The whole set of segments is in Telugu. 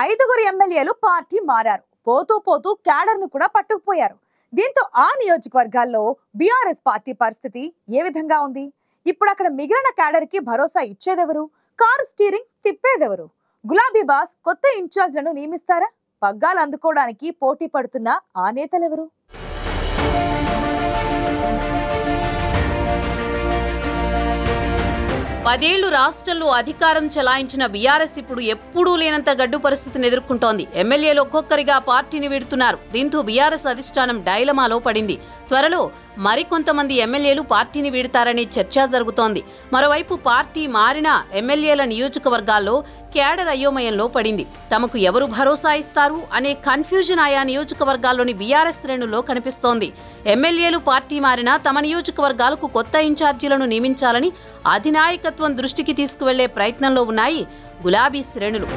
ఐదుగురు ఎమ్మెల్యేలు పార్టీ మారారు. పోతూ పోతూ క్యాడర్ ను కూడా పట్టుకుపోయారు. దీంతో ఆ నియోజకవర్గాల్లో బీఆర్ఎస్ పార్టీ పరిస్థితి ఏ విధంగా ఉంది? ఇప్పుడు అక్కడ మిగిలిన క్యాడర్ కి భరోసా ఇచ్చేదెవరు? Car steering తిప్పేదెవరు? గులాబీ బాస్ కొత్త ఇన్ఛార్జ్లను నియమిస్తారా? పగ్గాలు అందుకోవడానికి పోటీ పడుతున్న ఆ నేతలెవరు? పదేళ్లు రాష్ట్రంలో అధికారం చెలాయించిన బీఆర్ఎస్ ఇప్పుడు ఎప్పుడూ లేనంత గడ్డు పరిస్థితిని ఎదుర్కొంటోంది. ఎమ్మెల్యేలు ఒక్కొక్కరిగా పార్టీని వీడుతున్నారు. దీంతో బీఆర్ఎస్ అధిష్టానం డైలమాలో పడింది. త్వరలో మరికొంతమంది ఎమ్మెల్యేలు పార్టీని వీడతారనే చర్చ జరుగుతోంది. మరోవైపు పార్టీ మారిన ఎమ్మెల్యేల నియోజకవర్గాల్లో క్యాడర్ అయోమయంలో పడింది. తమకు ఎవరు భరోసా ఇస్తారు అనే కన్ఫ్యూజన్ ఆయా నియోజకవర్గాల్లోని బీఆర్ఎస్ శ్రేణుల్లో కనిపిస్తోంది. ఎమ్మెల్యేలు పార్టీ మారినా తమ నియోజకవర్గాలకు కొత్త ఇన్ఛార్జీలను నియమించాలని అధినాయకత్వం దృష్టికి తీసుకువెళ్లే ప్రయత్నంలో ఉన్నాయి గులాబీ శ్రేణులు.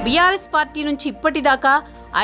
బీఆర్ఎస్ పార్టీ నుంచి ఇప్పటిదాకా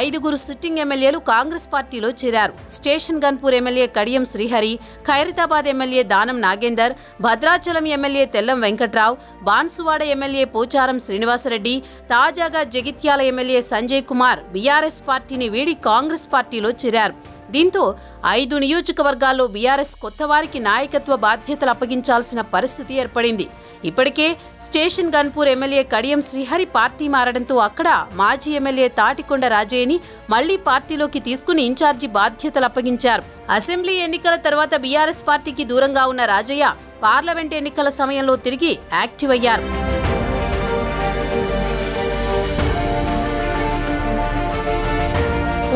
ఐదుగురు సిట్టింగ్ ఎమ్మెల్యేలు కాంగ్రెస్ పార్టీలో చేరారు. Station Ghanpur MLA Kadiyam Srihari, Khairatabad MLA Danam Nagender, Bhadrachalam MLA Tellam Venkatrao, Banswada MLA Pocharam Srinivasa Reddy, తాజాగా జగిత్యాల ఎమ్మెల్యే సంజయ్ కుమార్ బీఆర్ఎస్ పార్టీని వీడి కాంగ్రెస్ పార్టీలో చేరారు. దీంతో 5 నియోజకవర్గాల్లో బీఆర్ఎస్ కొత్త వారికి నాయకత్వ బాధ్యతలు అప్పగించాల్సిన పరిస్థితి ఏర్పడింది. ఇప్పటికే స్టేషన్ గన్పూర్ ఎమ్మెల్యే కడియం శ్రీహరి పార్టీ మారడంతో అక్కడ మాజీ ఎమ్మెల్యే తాటికొండ రాజయ్యని మళ్లీ పార్టీలోకి తీసుకుని ఇన్ఛార్జి బాధ్యతలు అప్పగించారు. అసెంబ్లీ ఎన్నికల తర్వాత బీఆర్ఎస్ పార్టీకి దూరంగా ఉన్న రాజయ్య పార్లమెంట్ ఎన్నికల సమయంలో తిరిగి యాక్టివ్ అయ్యారు.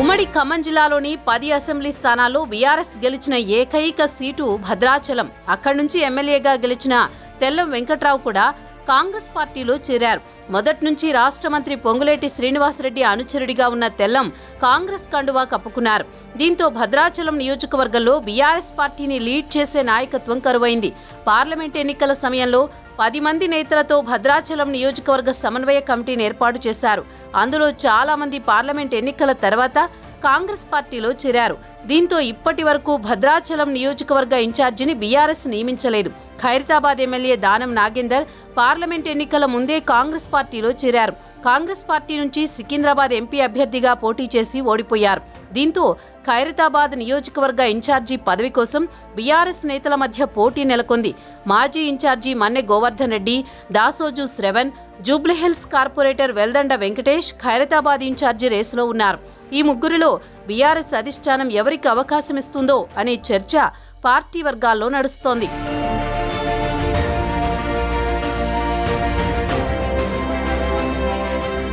ఉమ్మడి ఖమ్మం జిల్లాలోని 10 అసెంబ్లీ స్థానాల్లో బీఆర్ఎస్ గెలిచిన ఏకైక సీటు భద్రాచలం. అక్కడి నుంచి ఎమ్మెల్యేగా గెలిచిన తెల్లం వెంకట్రావు కూడా కాంగ్రెస్ పార్టీలో చేరారు. మొదటి నుంచి రాష్ట్ర మంత్రి పొంగులేటి శ్రీనివాసరెడ్డి అనుచరుడిగా ఉన్న తెల్లం కాంగ్రెస్ కండువా కప్పుకున్నారు. దీంతో భద్రాచలం నియోజకవర్గంలో బీఆర్ఎస్ పార్టీని లీడ్ చేసే నాయకత్వం కరువైంది. పార్లమెంట్ ఎన్నికల సమయంలో 10 మంది నేతలతో భద్రాచలం నియోజకవర్గ సమన్వయ కమిటీని ఏర్పాటు చేశారు. అందులో చాలా మంది పార్లమెంట్ ఎన్నికల తర్వాత కాంగ్రెస్ పార్టీలో చేరారు. దీంతో ఇప్పటి వరకు భద్రాచలం నియోజకవర్గ ఇన్ఛార్జిని BRS నియమించలేదు. Khairatabad MLA Danam Nagender parliament ఎన్నికల ముందే కాంగ్రెస్ పార్టీలో చేరారు. కాంగ్రెస్ పార్టీ నుంచి సికింద్రాబాద్ ఎంపీ అభ్యర్థిగా పోటీ చేసి ఓడిపోయారు. దీంతో ఖైరతాబాద్ నియోజకవర్గ ఇన్ఛార్జి పదవి కోసం బీఆర్ఎస్ నేతల మధ్య పోటీ నెలకొంది. మాజీ incharge Manne Govardhan Reddy, Dasoju Sravan, Jubilee Hills corporator Veldanda Venkatesh Khairatabad incharge రేసులో ఉన్నారు. ఈ ముగ్గురిలో బీఆర్ఎస్ అధిష్టానం ఎవరికి అవకాశం ఇస్తుందో అనే చర్చ పార్టీ వర్గాల్లో నడుస్తోంది.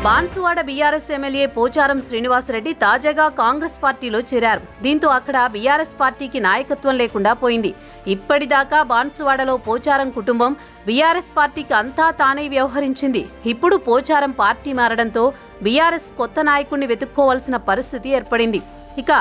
బాన్సువాడ బీఆర్ఎస్ ఎమ్మెల్యే పోచారం శ్రీనివాసరెడ్డి తాజాగా కాంగ్రెస్ పార్టీలో చేరారు. దీంతో అక్కడ బీఆర్ఎస్ పార్టీకి నాయకత్వం లేకుండా పోయింది. ఇప్పటిదాకా బాన్సువాడలో పోచారం కుటుంబం బీఆర్ఎస్ పార్టీకి అంతా తానే వ్యవహరించింది. ఇప్పుడు పోచారం పార్టీ మారడంతో బీఆర్ఎస్ కొత్త నాయకుడిని వెతుక్కోవాల్సిన పరిస్థితి ఏర్పడింది. ఇక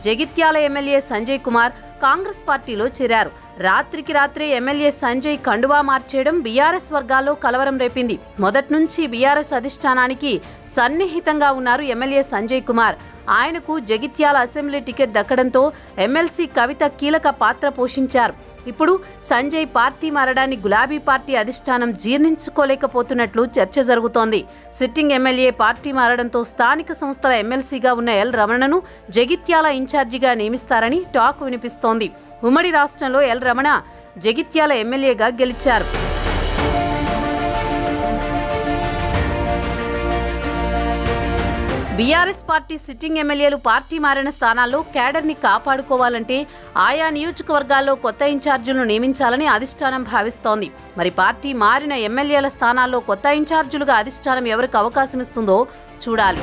జగిత్యాల ఎమ్మెల్యే సంజయ్ కుమార్ కాంగ్రెస్ పార్టీలో చేరారు. రాత్రికి రాత్రే ఎమ్మెల్యే సంజయ్ కండువా మార్చేయడం బీఆర్ఎస్ వర్గాల్లో కలవరం రేపింది. మొదటి నుంచి బీఆర్ఎస్ అధిష్టానానికి సన్నిహితంగా ఉన్నారు ఎమ్మెల్యే సంజయ్ కుమార్. ఆయనకు జగిత్యాల అసెంబ్లీ టికెట్ దక్కడంతో ఎమ్మెల్సీ కవిత కీలక పాత్ర పోషించారు. ఇప్పుడు సంజయ్ పార్టీ మారడాన్ని గులాబీ పార్టీ అధిష్టానం జీర్ణించుకోలేకపోతున్నట్లు చర్చ జరుగుతోంది. సిట్టింగ్ ఎమ్మెల్యే పార్టీ మారడంతో స్థానిక సంస్థల ఎమ్మెల్సీగా ఉన్న ఎల్ రమణను జగిత్యాల ఇన్ఛార్జిగా నియమిస్తారని టాక్ వినిపిస్తోంది. ఉమ్మడి రాష్ట్రంలో ఎల్ రమణ జగిత్యాల ఎమ్మెల్యేగా గెలిచారు. బీఆర్ఎస్ పార్టీ సిట్టింగ్ ఎమ్మెల్యేలు పార్టీ మారిన స్థానాల్లో క్యాడర్ని కాపాడుకోవాలంటే ఆయా నియోజకవర్గాల్లో కొత్త ఇన్ఛార్జీలను నియమించాలని అధిష్టానం భావిస్తోంది. మరి పార్టీ మారిన ఎమ్మెల్యేల స్థానాల్లో కొత్త ఇన్ఛార్జీలుగా అధిష్టానం ఎవరికి అవకాశం ఇస్తుందో చూడాలి.